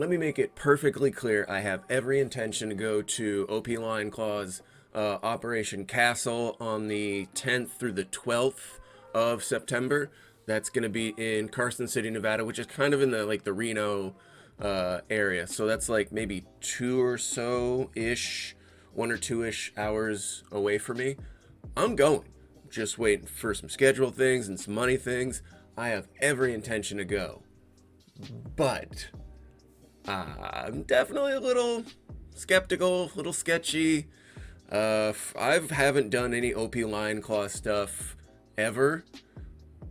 let me make it perfectly clear. I have every intention to go to OP Line Claws Operation Castle on the 10th through the 12th of September. That's going to be in Carson City, Nevada, which is kind of in the the Reno area. So that's like maybe 1 or 2-ish hours away from me. I'm going. Just waiting for some schedule things and some money things. I have every intention to go. But I'm definitely a little skeptical, a little sketchy. I haven't done any OP Line Claw stuff ever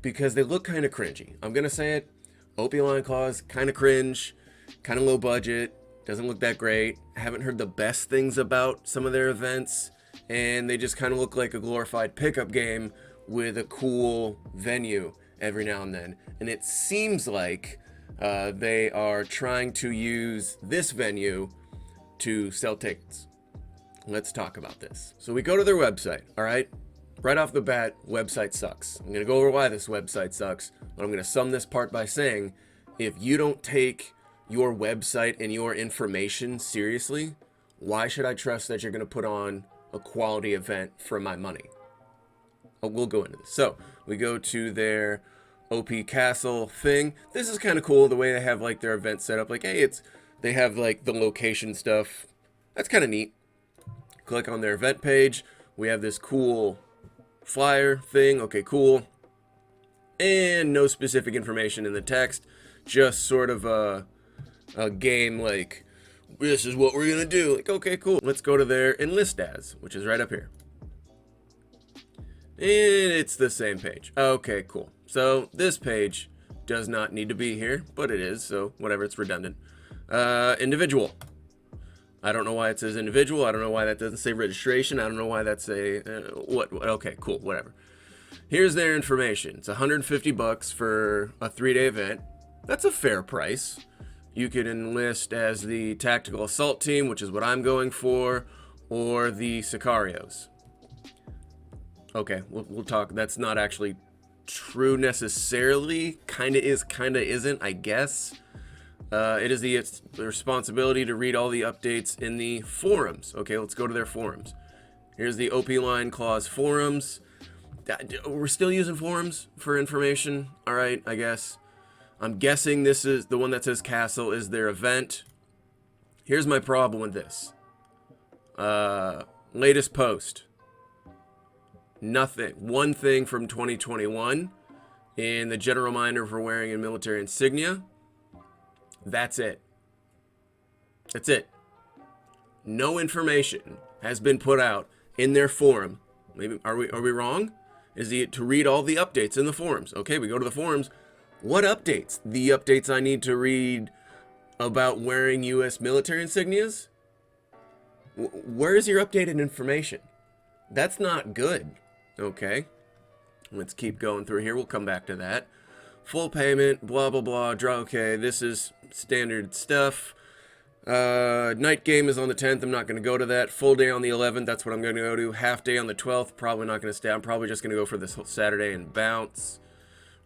because they look kind of cringy. I'm going to say it. OP Line Claws, kind of cringe, kind of low budget, doesn't look that great. Haven't heard the best things about some of their events, and they just kind of look like a glorified pickup game with a cool venue every now and then. And it seems like they are trying to use this venue to sell tickets. Let's talk about this. So we go to their website, all right? Right off the bat, website sucks. I'm gonna go over why this website sucks, but I'm gonna sum this part by saying, if you don't take your website and your information seriously, why should I trust that you're gonna put on a quality event for my money? We'll go into this. So we go to their OP Castle thing. This is kind of cool, the way they have like their event set up. Like, hey, they have like the location stuff. That's kind of neat. Click on their event page. We have this cool flyer thing. Okay, cool. And no specific information in the text. Just sort of a game like, this is what we're gonna do. Like, okay, cool. Let's go to their enlist as, which is right up here. And it's the same page. Okay, cool. So this page does not need to be here, but it is, so whatever, it's redundant. Individual. I don't know why it says individual. I don't know why that doesn't say registration. I don't know why that's a what? Okay, cool, whatever. Here's their information. It's $150 for a 3-day event. That's a fair price. You could enlist as the tactical assault team, which is what I'm going for, or the Sicarios. Okay, we'll talk. That's not actually true necessarily. Kinda is, kinda isn't, I guess. It is the responsibility to read all the updates in the forums. Okay, let's go to their forums. Here's the OP Line Claws forums. We're still using forums for information. All right, I guess. I'm guessing this is the one that says Castle is their event. Here's my problem with this. Latest post. Nothing. One thing from 2021 in the general reminder for wearing a military insignia. That's it. That's it. No information has been put out in their forum. Maybe are we wrong? Is it to read all the updates in the forums? Okay, we go to the forums. What updates? The updates I need to read about wearing U.S. military insignias? Where is your updated information? That's not good. Okay. Let's keep going through here. We'll come back to that. Full payment, blah, blah, blah. Draw. Okay, this is standard stuff. Night game is on the 10th. I'm not going to go to that. Full day on the 11th. That's what I'm going to go to. Half day on the 12th. Probably not going to stay. I'm probably just going to go for this whole Saturday and bounce.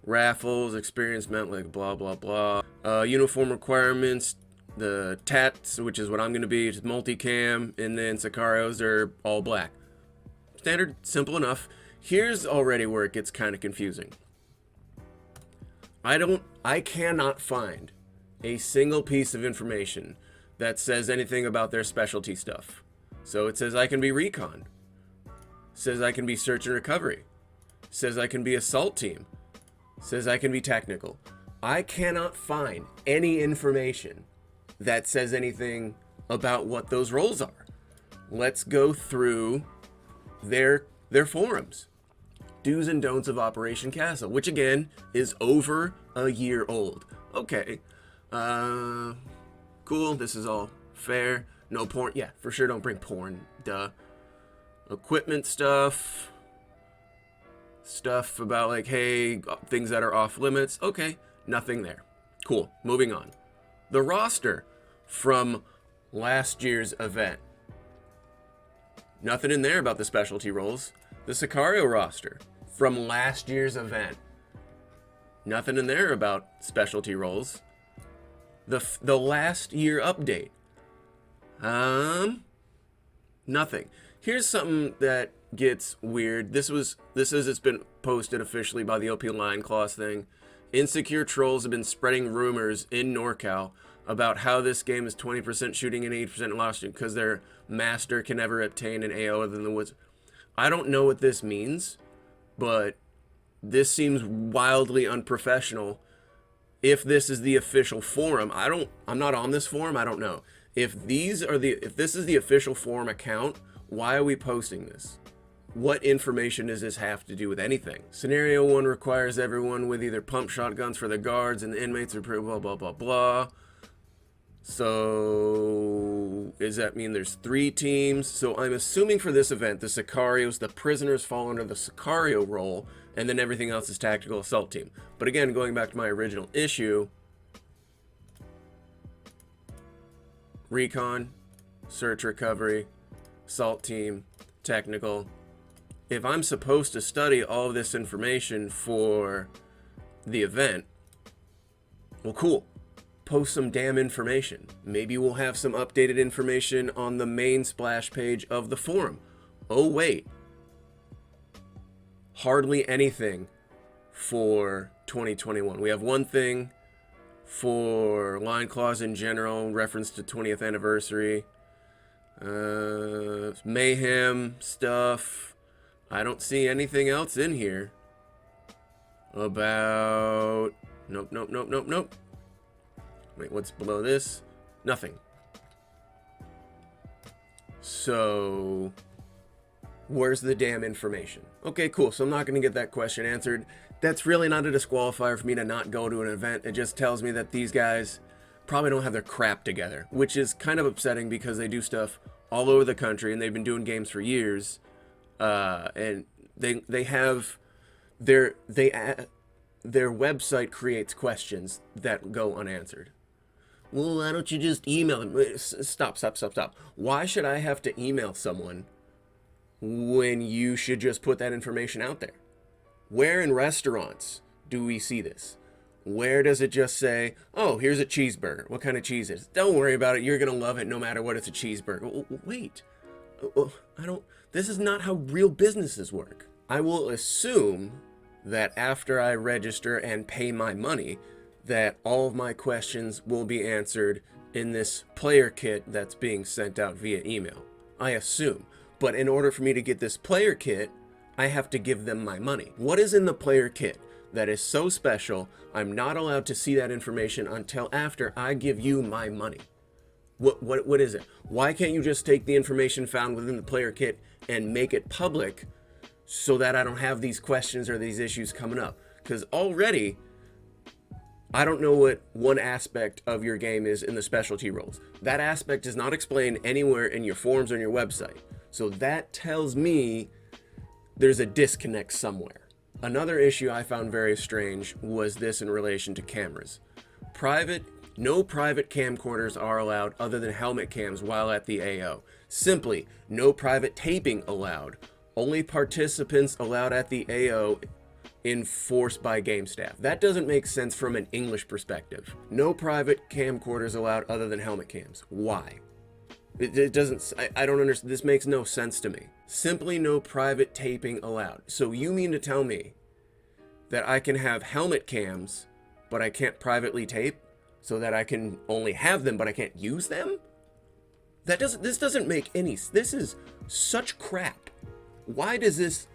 Raffles, experience meant like blah, blah, blah. Uniform requirements. The tats, which is what I'm going to be, is multicam. And then Sicarios are all black. Standard, simple enough. Here's already where it gets kind of confusing. I cannot find a single piece of information that says anything about their specialty stuff. So it says I can be recon. Says I can be search and recovery. Says I can be assault team. Says I can be technical. I cannot find any information that says anything about what those roles are. Let's go through their forums. Do's and don'ts of Operation Castle, which again is over a year old. Okay, cool. This is all fair. No porn. Yeah, for sure. Don't bring porn. Duh. Equipment stuff. Stuff about like, hey, things that are off limits. Okay, nothing there. Cool. Moving on. The roster from last year's event. Nothing in there about the specialty roles. The Sicario roster from last year's event. Nothing in there about specialty roles. The last year update. Nothing. Here's something that gets weird. It's been posted officially by the OP Line Clause thing. Insecure trolls have been spreading rumors in NorCal about how this game is 20% shooting and 80% loss shooting because their master can never obtain an AO other than the woods. I don't know what this means, but this seems wildly unprofessional. If this is the official forum, I'm not on this forum, I don't know. If this is the official forum account, why are we posting this? What information does this have to do with anything? Scenario 1 requires everyone with either pump shotguns for the guards and the inmates or blah blah blah blah. So does that mean there's 3 teams? So I'm assuming for this event, the Sicarios, the prisoners fall under the Sicario role, and then everything else is tactical assault team. But again, going back to my original issue, recon, search recovery, assault team, technical. If I'm supposed to study all of this information for the event, well, cool. Post some damn information. Maybe we'll have some updated information on the main splash page of the forum. Oh, wait. Hardly anything for 2021. We have one thing for Line Clause in general, reference to 20th anniversary. Mayhem stuff. I don't see anything else in here about... Nope. Wait, what's below this? Nothing. So, where's the damn information? Okay, cool. So I'm not going to get that question answered. That's really not a disqualifier for me to not go to an event. It just tells me that these guys probably don't have their crap together, which is kind of upsetting because they do stuff all over the country and they've been doing games for years. And they have their website creates questions that go unanswered. Well, why don't you just email them? Stop. Why should I have to email someone when you should just put that information out there? Where in restaurants do we see this? Where does it just say, oh, here's a cheeseburger. What kind of cheese is it? Don't worry about it. You're going to love it no matter what. It's a cheeseburger. Wait. This is not how real businesses work. I will assume that after I register and pay my money, that all of my questions will be answered in this player kit that's being sent out via email. I assume. But in order for me to get this player kit, I have to give them my money. What is in the player kit that is so special I'm not allowed to see that information until after I give you my money? What is it? Why can't you just take the information found within the player kit and make it public so that I don't have these questions or these issues coming up? Because already, I don't know what one aspect of your game is in the specialty roles. That aspect is not explained anywhere in your forums or on your website. So that tells me there's a disconnect somewhere. Another issue I found very strange was this in relation to cameras. No private camcorders are allowed other than helmet cams while at the AO. Simply, no private taping allowed. Only participants allowed at the AO enforced by game staff. That doesn't make sense from an English perspective. No private camcorders allowed other than helmet cams. Why? It doesn't, I don't understand. This makes no sense to me. Simply no private taping allowed. So you mean to tell me that I can have helmet cams, but I can't privately tape? So that I can only have them, but I can't use them? This doesn't make any, this is such crap. Why is this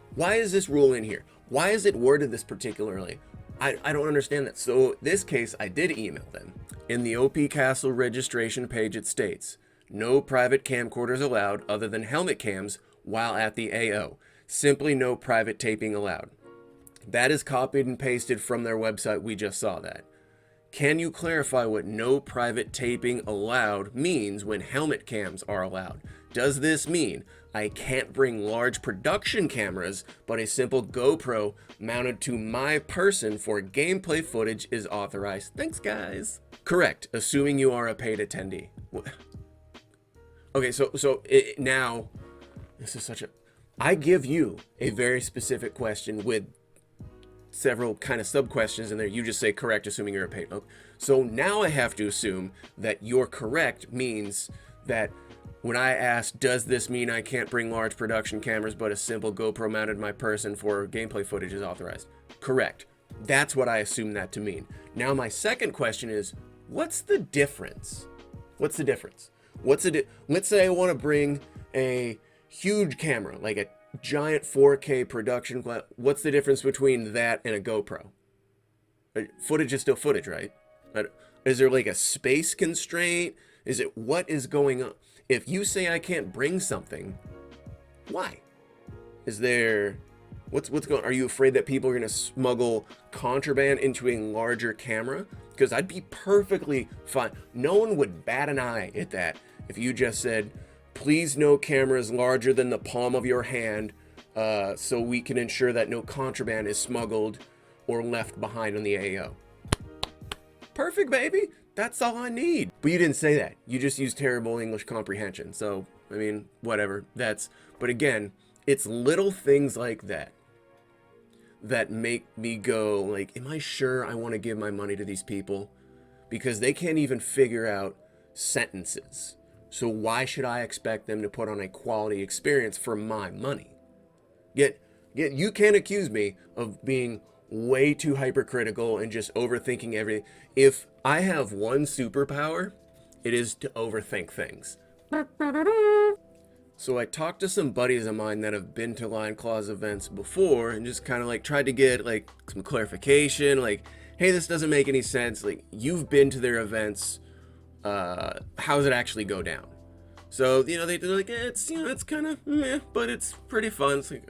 rule in here? Why is it worded this particularly? I don't understand that. So this case, I did email them. In the OP Castle registration page, it states, no private camcorders allowed other than helmet cams while at the AO. Simply no private taping allowed. That is copied and pasted from their website. We just saw that. Can you clarify what no private taping allowed means when helmet cams are allowed? Does this mean I can't bring large production cameras, but a simple GoPro mounted to my person for gameplay footage is authorized? Thanks, guys. Correct, assuming you are a paid attendee. Okay, now, this is such a... I give you a very specific question with several kind of sub questions in there. You just say correct, assuming you're a paid. Okay. So now I have to assume that you're correct means that when I ask, does this mean I can't bring large production cameras, but a simple GoPro mounted my person for gameplay footage is authorized? Correct. That's what I assume that to mean. Now my second question is, what's the difference? What's the difference? Let's say I want to bring a huge camera, like a giant 4K production. What's the difference between that and a GoPro? Footage is still footage, right? Is there like a space constraint? What is going on? If you say I can't bring something, why? Is there, what's going on? Are you afraid that people are going to smuggle contraband into a larger camera? Because I'd be perfectly fine. No one would bat an eye at that if you just said, please no cameras larger than the palm of your hand, so we can ensure that no contraband is smuggled or left behind on the AO. Perfect, baby. That's all I need. But you didn't say that. You just used terrible English comprehension. So, I mean, whatever. But again, it's little things like that that make me go, like, am I sure I want to give my money to these people? Because they can't even figure out sentences. So why should I expect them to put on a quality experience for my money? Yet you can't accuse me of being way too hypercritical and just overthinking everything. If I have one superpower, it is to overthink things. So I talked to some buddies of mine that have been to Lion Claws events before and just kind of like tried to get like some clarification, like, hey, this doesn't make any sense. Like, you've been to their events. How does it actually go down? So, they're like, it's kind of meh, but it's pretty fun. It's like,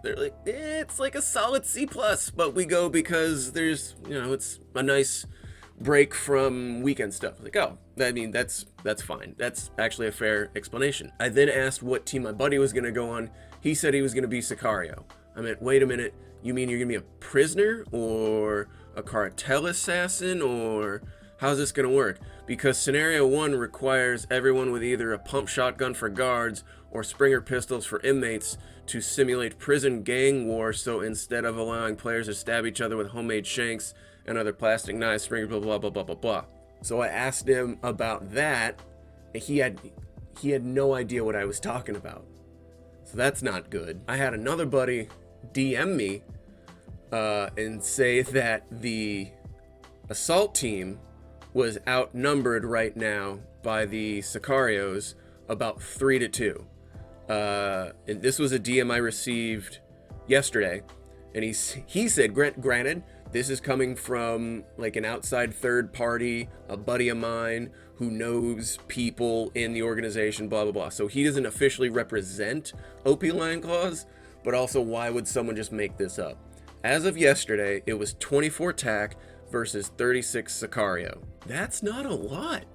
they're like, it's like a solid C+, but we go because there's, it's a nice break from weekend stuff. Like, oh, I mean, that's fine. That's actually a fair explanation. I then asked what team my buddy was going to go on. He said he was going to be Sicario. I meant, wait a minute, you mean you're going to be a prisoner or a cartel assassin, or how's this going to work? Because scenario 1 requires everyone with either a pump shotgun for guards or Springer pistols for inmates to simulate prison gang war. So instead of allowing players to stab each other with homemade shanks and other plastic knives, Springer, blah, blah, blah, blah, blah, blah. So I asked him about that, and he had no idea what I was talking about. So that's not good. I had another buddy DM me and say that the assault team was outnumbered right now by the Sicarios about 3-2. And this was a DM I received yesterday, and he said, granted, this is coming from like an outside third party, a buddy of mine who knows people in the organization, blah, blah, blah. So he doesn't officially represent OP Lion Claws, but also why would someone just make this up? As of yesterday, it was 24 TAC versus 36 Sicario. That's not a lot.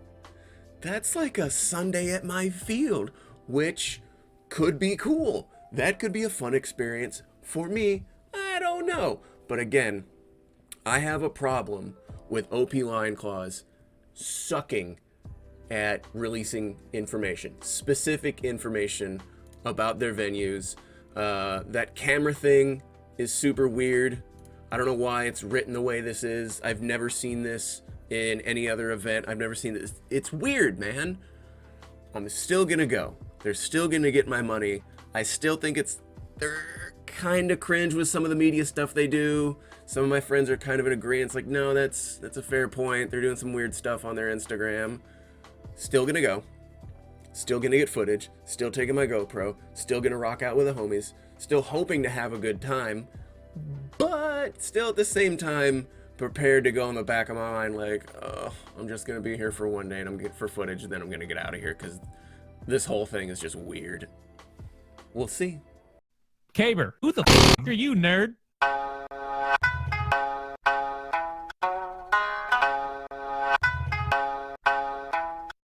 That's like a Sunday at my field, which could be cool. That could be a fun experience for me. I don't know. But again, I have a problem with OP Lion Claws sucking at releasing information, specific information about their venues. That camera thing is super weird. I don't know why it's written the way this is. I've never seen this in any other event. I've never seen this. It's weird, man. I'm still gonna go. They're still gonna get my money. I still think they're kind of cringe with some of the media stuff they do. Some of my friends are kind of in agreement. It's like, no, that's a fair point. They're doing some weird stuff on their Instagram. Still gonna go. Still gonna get footage. Still taking my GoPro. Still gonna rock out with the homies. Still hoping to have a good time. But still at the same time, prepared to go in the back of my mind like, oh, I'm just gonna be here for one day and I'm for footage, and then I'm gonna get out of here because this whole thing is just weird. We'll see. Caber, who the f*** are you, nerd?